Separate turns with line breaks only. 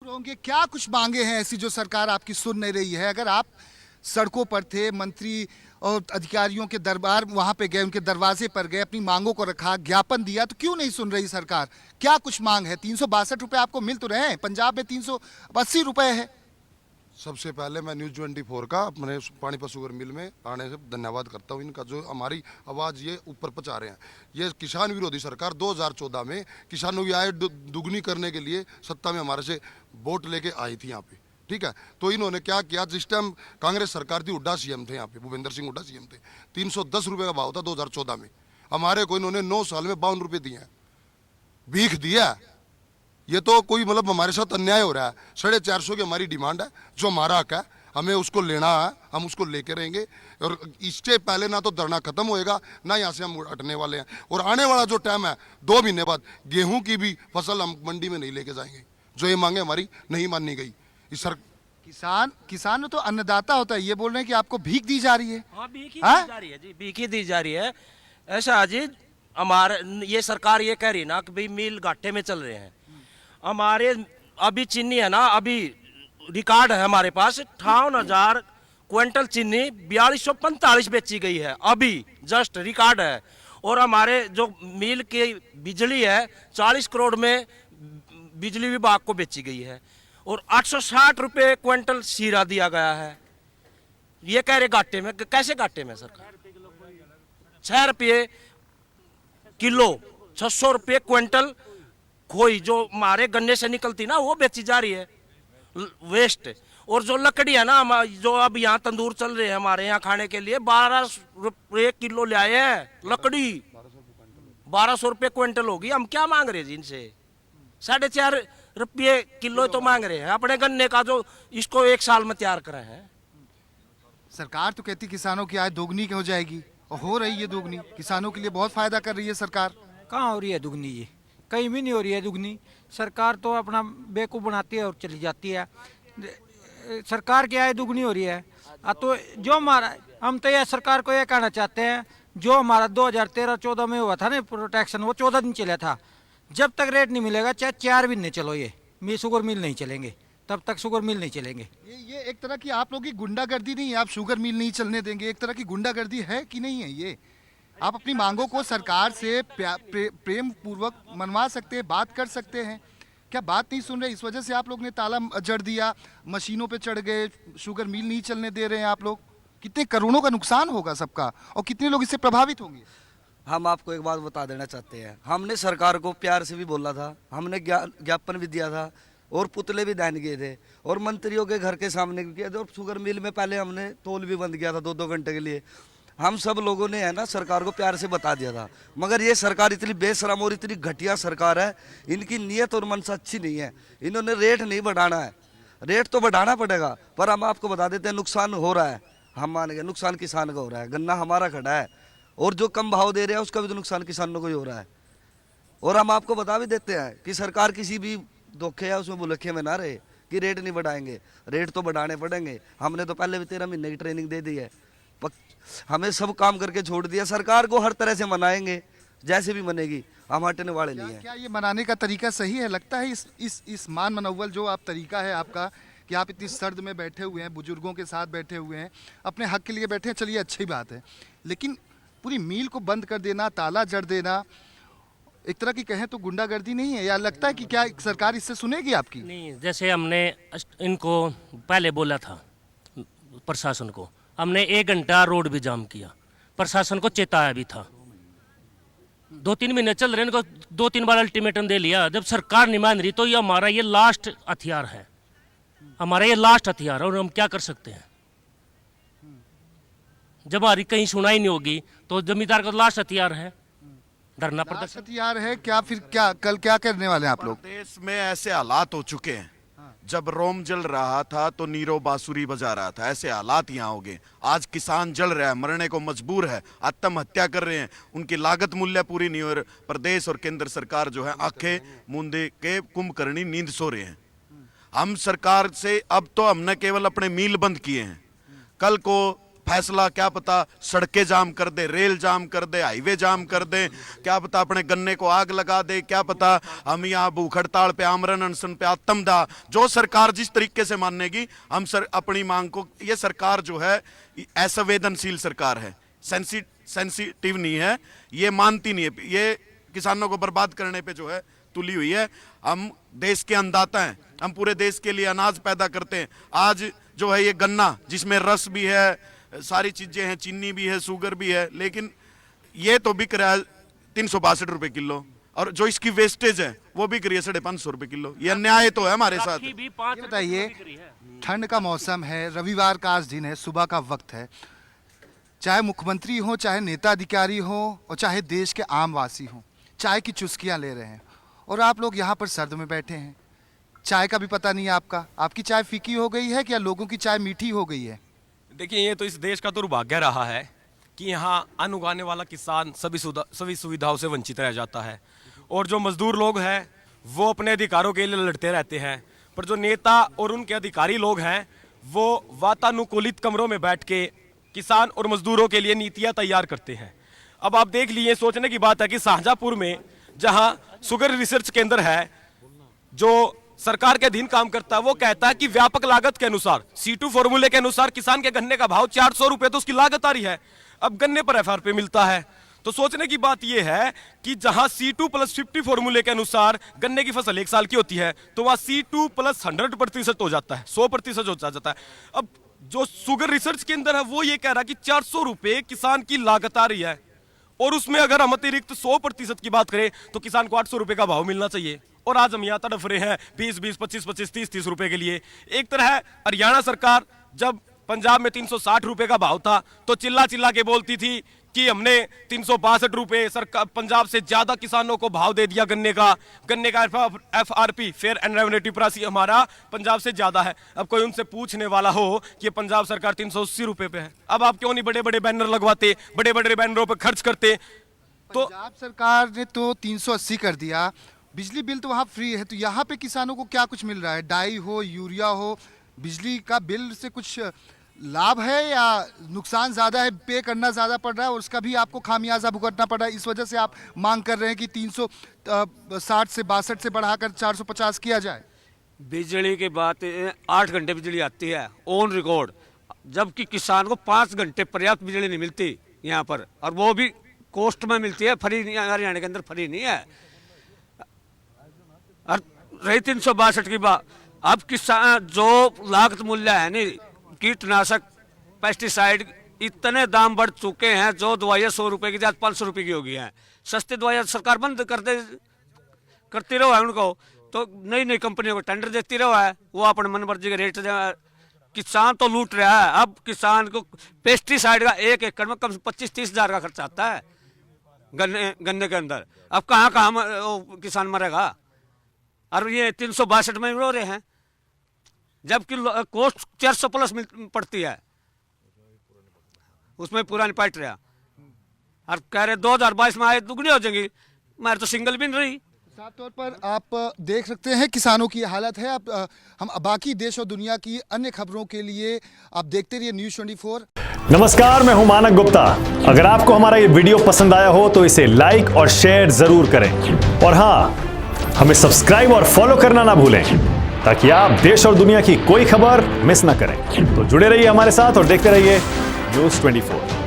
होंगे क्या कुछ मांगे हैं ऐसी जो सरकार आपकी सुन नहीं रही है? अगर आप सड़कों पर थे, मंत्री और अधिकारियों के दरबार वहां पे गए, उनके दरवाजे पर गए, अपनी मांगों को रखा, ज्ञापन दिया, तो क्यों नहीं सुन रही सरकार? क्या कुछ मांग है? 362 रुपए आपको मिल तो रहे हैं, पंजाब में 380 रुपए है।
सबसे पहले मैं न्यूज़ 24 का अपने पानीपत शुगर मिल में आने से धन्यवाद करता हूँ। इनका जो हमारी आवाज़ ये ऊपर पहुँचा रहे हैं। ये किसान विरोधी सरकार 2014 में किसानों की आय दुगनी करने के लिए सत्ता में हमारे से वोट लेके आई थी यहाँ पे, ठीक है। तो इन्होंने क्या किया, जिस टाइम कांग्रेस सरकार थी, हुड्डा सीएम थे यहाँ पे, भूपेंद्र सिंह हुड्डा सीएम थे। 310 रुपये का भाव था 2014 में। हमारे को इन्होंने 9 साल में 52 रुपये दिए हैं, भीख दिया। ये तो कोई मतलब हमारे साथ अन्याय हो रहा है। 450 की हमारी डिमांड है, जो हमारा हक है, हमें उसको लेना है, हम उसको लेके रहेंगे। और इससे पहले ना तो धरना खत्म होएगा, ना यहाँ से हम हटने वाले हैं। और आने वाला जो टाइम है, 2 महीने बाद गेहूं की भी फसल हम मंडी में नहीं लेके जाएंगे। जो ये मांगे हमारी नहीं मानी गई। इस सर
किसान तो अन्नदाता होता है, ये बोल रहे हैं कि आपको भीख दी जा रही है।
हाँ, भीख ही
हाँ?
दी जा रही है जी, भीख ही दी जा रही है। ऐसा जी, हमारे ये सरकार ये कह रही ना कि भाई मिल घाटे में चल रहे हैं। हमारे अभी चीनी है ना, अभी रिकॉर्ड है हमारे पास 58,000 क्विंटल चीनी 4245 बेची गई है, अभी जस्ट रिकॉर्ड है। और हमारे जो मिल की बिजली है 40 करोड़ में बिजली विभाग को बेची गई है। और 860 रुपये क्विंटल शीरा दिया गया है। ये कह रहे घाटे में, कैसे घाटे में सरकार? 6 रुपये किलो, 600 रुपये क्विंटल खोई जो हमारे गन्ने से निकलती ना, वो बेची जा रही है वेस्ट। और जो लकड़ी है ना, जो अब यहाँ तंदूर चल रहे हैं हमारे यहाँ खाने के लिए, 12 रुपये किलो ले आए हैं लकड़ी। 1200 रुपये क्विंटल होगी। हम क्या मांग रहे हैं जी इनसे? 4.5 रुपये किलो तो मांग रहे हैं अपने गन्ने का, जो इसको 1 साल में तैयार करे हैं।
सरकार तो कहती किसानों की आय दोगुनी हो जाएगी, और हो रही है दोगुनी। किसानों के लिए बहुत फायदा कर रही है सरकार।
कहाँ हो रही है दुगनी? ये कहीं भी नहीं हो रही है दुगनी। सरकार तो अपना बेवकूफ़ बनाती है और चली जाती है। सरकार की आय दुगनी हो रही है। तो जो हमारा, हम तो यह सरकार को यह कहना चाहते हैं, जो हमारा 2013-14 में हुआ था ना प्रोटेक्शन, वो 14 दिन चला था। जब तक रेट नहीं मिलेगा, चाहे 4 दिन नहीं चलो, ये शुगर मिल नहीं चलेंगे, तब तक शुगर मिल नहीं चलेंगे।
ये एक तरह की आप लोगों की गुंडागर्दी नहीं है? आप शुगर मिल नहीं चलने देंगे, एक तरह की गुंडागर्दी है कि नहीं है ये? आप अपनी मांगों को सरकार से प्रेम पूर्वक मनवा सकते हैं, बात कर सकते हैं। क्या बात नहीं सुन रहे? इस वजह से आप लोग ने ताला जड़ दिया, मशीनों पे चढ़ गए, शुगर मिल नहीं चलने दे रहे हैं आप लोग। कितने करोड़ों का नुकसान होगा सबका, और कितने लोग इससे प्रभावित होंगे?
हम आपको एक बात बता देना चाहते हैं। हमने सरकार को प्यार से भी बोला था, हमने ज्ञापन भी दिया था, और पुतले भी दान किए थे, और मंत्रियों के घर के सामने भी किए थे। और शुगर मिल में पहले हमने तोल भी बंद किया था 2-2 घंटे के लिए। हम सब लोगों ने है ना सरकार को प्यार से बता दिया था। मगर ये सरकार इतनी बेशरम और इतनी घटिया सरकार है, इनकी नीयत और मनसा अच्छी नहीं है। इन्होंने रेट नहीं बढ़ाना है, रेट तो बढ़ाना पड़ेगा, पर हम आपको बता देते हैं नुकसान हो रहा है। हम मान गए नुकसान किसान का हो रहा है, गन्ना हमारा खड़ा है, और जो कम भाव दे रहे हैं उसका भी तो नुकसान किसानों को ही हो रहा है। और हम आपको बता भी देते हैं कि सरकार किसी भी धोखे या उसमें बुलखे में ना रहे कि रेट नहीं बढ़ाएंगे। रेट तो बढ़ाने पड़ेंगे। हमने तो पहले भी 13 महीने की ट्रेनिंग दे दी है। हमें सब काम करके छोड़ दिया। सरकार को हर तरह से मनाएंगे, जैसे भी मनेगी, हम हटने वाले नहीं है।
क्या ये मनाने का तरीका सही है? लगता है इस मान मनौवल जो आप तरीका है आपका, कि आप इतनी सर्द में बैठे हुए हैं, बुजुर्गों के साथ बैठे हुए हैं, अपने हक के लिए बैठे हैं, चलिए अच्छी बात है। लेकिन पूरी मील को बंद कर देना, ताला जड़ देना, एक तरह की कहें तो गुंडागर्दी नहीं है? या लगता है कि क्या सरकार इससे सुनेगी आपकी?
नहीं, जैसे हमने इनको पहले बोला था, प्रशासन को हमने 1 घंटा रोड भी जाम किया, प्रशासन को चेताया भी था। 2-3 महीने चल रहे हैं, इनको 2-3 बार अल्टीमेटम दे लिया। जब सरकार नहीं मान रही, तो ये हमारा ये लास्ट हथियार है, हमारा ये लास्ट हथियार है। और हम क्या कर सकते हैं? जब हमारी कहीं सुनाई नहीं होगी, तो जमींदार का लास्ट हथियार है धरना प्रदर्शन।
हथियार है क्या? फिर क्या कल क्या करने वाले हैं आप लोग?
देश में ऐसे हालात हो चुके हैं, जब रोम जल रहा था तो नीरो बांसुरी बजा रहा था। ऐसे हालात यहाँ हो गए। आज किसान जल रहा है, मरने को मजबूर है, आत्महत्या कर रहे हैं, उनकी लागत मूल्य पूरी नहीं हो रही। प्रदेश और केंद्र सरकार जो है आंखें मूंदे के कुंभकर्णी नींद सो रहे हैं। हम सरकार से अब तो हमने केवल अपने मील बंद किए हैं, कल को फैसला क्या पता सड़कें जाम कर दे, रेल जाम कर दे, हाईवे जाम कर दे, क्या पता अपने गन्ने को आग लगा दे, क्या पता हम यहाँ भूख हड़ताल पे, आमरण अनशन पे, आत्मदाह, जो सरकार जिस तरीके से मानेगी हम अपनी मांग को, ये सरकार जो है असंवेदनशील सरकार है, सेंसिटिव नहीं है, ये मानती नहीं है, ये किसानों को बर्बाद करने पे जो है तुली हुई है। हम देश के अन्नदाता हैं, हम पूरे देश के लिए अनाज पैदा करते हैं। आज जो है ये गन्ना जिसमें रस भी है, सारी चीजें हैं, चीनी भी है, शुगर भी है, लेकिन ये तो बिक रहा है 362 रुपए किलो, और जो इसकी वेस्टेज है वो बिक रही है 550 रुपए किलो। ये अन्याय तो है हमारे साथ।
भी 5
ये बताइए, ठंड का मौसम है, रविवार का आज दिन है, सुबह का वक्त है, चाहे मुख्यमंत्री हो, चाहे नेता अधिकारी हो, और चाहे देश के आम वासी हो, चाय की चुस्कियां ले रहे हैं, और आप लोग यहाँ पर सर्द में बैठे हैं। चाय का भी पता नहीं है आपका, आपकी चाय फीकी हो गई है, क्या लोगों की चाय मीठी हो गई है?
देखिए, ये तो इस देश का दुर्भाग्य रहा है कि यहाँ अन्न उगाने वाला किसान सभी सुविधाओं से वंचित रह जाता है, और जो मजदूर लोग हैं वो अपने अधिकारों के लिए लड़ते रहते हैं, पर जो नेता और उनके अधिकारी लोग हैं वो वातानुकूलित कमरों में बैठ के किसान और मजदूरों के लिए नीतियाँ तैयार करते हैं। अब आप देख लीजिए, सोचने की बात है कि शाहजहाँपुर में जहाँ शुगर रिसर्च केंद्र है जो सरकार के अधीन काम करता है, वो कहता है कि व्यापक लागत के अनुसार C2 फॉर्मूले के अनुसार किसान के गन्ने का भाव 400 रुपए तो उसकी लागत आ रही है, अब गन्ने पर FRP मिलता है। तो सोचने की बात यह है कि जहां C2+50 फॉर्मूले के अनुसार गन्ने की फसल 1 साल की होती है, तो वहां C2+100% हो जाता है, 100% हो जाता है। अब जो शुगर रिसर्च के अंदर है वो ये कह रहा है कि 400 रुपए किसान की लागत आ रही है, और उसमें अगर हम अतिरिक्त 100% की बात करें तो किसान को 800 रुपए का भाव मिलना चाहिए, और आज हम यहाँ तड़फ रहे हैं 20-20, 25-25, 30-30 रुपए के लिए। एक तरह हरियाणा सरकार जब पंजाब में 360 रुपए का भाव था तो चिल्ला चिल्ला के बोलती थी कि हमने 362 रुपए सरकार पंजाब से ज्यादा किसानों को भाव दे दिया गन्ने का FRP fair and revenue price हमारा पंजाब से ज्यादा है। अब कोई उनसे पूछने वाला हो कि पंजाब सरकार 380 रुपए पे है, अब आप क्यों नहीं बड़े बड़े बैनर लगवाते, बड़े बड़े बैनरों पर खर्च करते? तो
पंजाब सरकार ने तो 380 कर दिया, बिजली बिल तो वहाँ फ्री है, तो यहाँ पे किसानों को क्या कुछ मिल रहा है? डाई हो, यूरिया हो, बिजली का बिल से कुछ लाभ है या नुकसान ज़्यादा है, पे करना ज़्यादा पड़ रहा है और उसका भी आपको खामियाजा भुगतना पड़ रहा है? इस वजह से आप मांग कर रहे हैं कि 360 से 62 से बढ़ाकर 450 किया जाए।
बिजली की बात 8 घंटे बिजली आती है ऑन रिकॉर्ड, जबकि किसान को 5 घंटे पर्याप्त बिजली नहीं मिलती यहाँ पर, और वो भी कॉस्ट में मिलती है, फ्री नहीं, हरियाणा के अंदर फ्री नहीं है। और रही 362 की बात, अब किसान जो लागत मूल्य है नहीं, कीटनाशक पेस्टिसाइड इतने दाम बढ़ चुके हैं, जो दवाइयाँ 100 रुपए की जगह 500 रुपए की हो गई हैं। सस्ती दवाइयाँ सरकार बंद करती रहो है उनको, तो नई नई कंपनियों को टेंडर देती रहो है, वो अपने मन मर्जी के रेट किसान तो लूट रहा है। अब किसान को पेस्टिसाइड का 1 एकड़ में कम से 25-30 हज़ार का खर्चा आता है गन्ने के अंदर। अब कहाँ किसान मरेगा? और ये 362 में रो रहे हैं, जबकि कॉस्ट 400+ पड़ती है, उसमें पूरा नहीं पाट रहा, और कह रहे 2022 में आए दुगनी हो जाएंगी, मेरे तो सिंगल भी नहीं रही।
साफ तौर पर आप देख सकते हैं किसानों की हालत है। आप हम बाकी देश और दुनिया की अन्य खबरों के लिए आप देखते रहिए News24।
नमस्कार, मैं हूं मानक गुप्ता। अगर आपको हमारा ये वीडियो पसंद आया हो तो इसे लाइक और शेयर जरूर करें, और हाँ, हमें सब्सक्राइब और फॉलो करना ना भूलें ताकि आप देश और दुनिया की कोई खबर मिस ना करें। तो जुड़े रहिए हमारे साथ और देखते रहिए News24।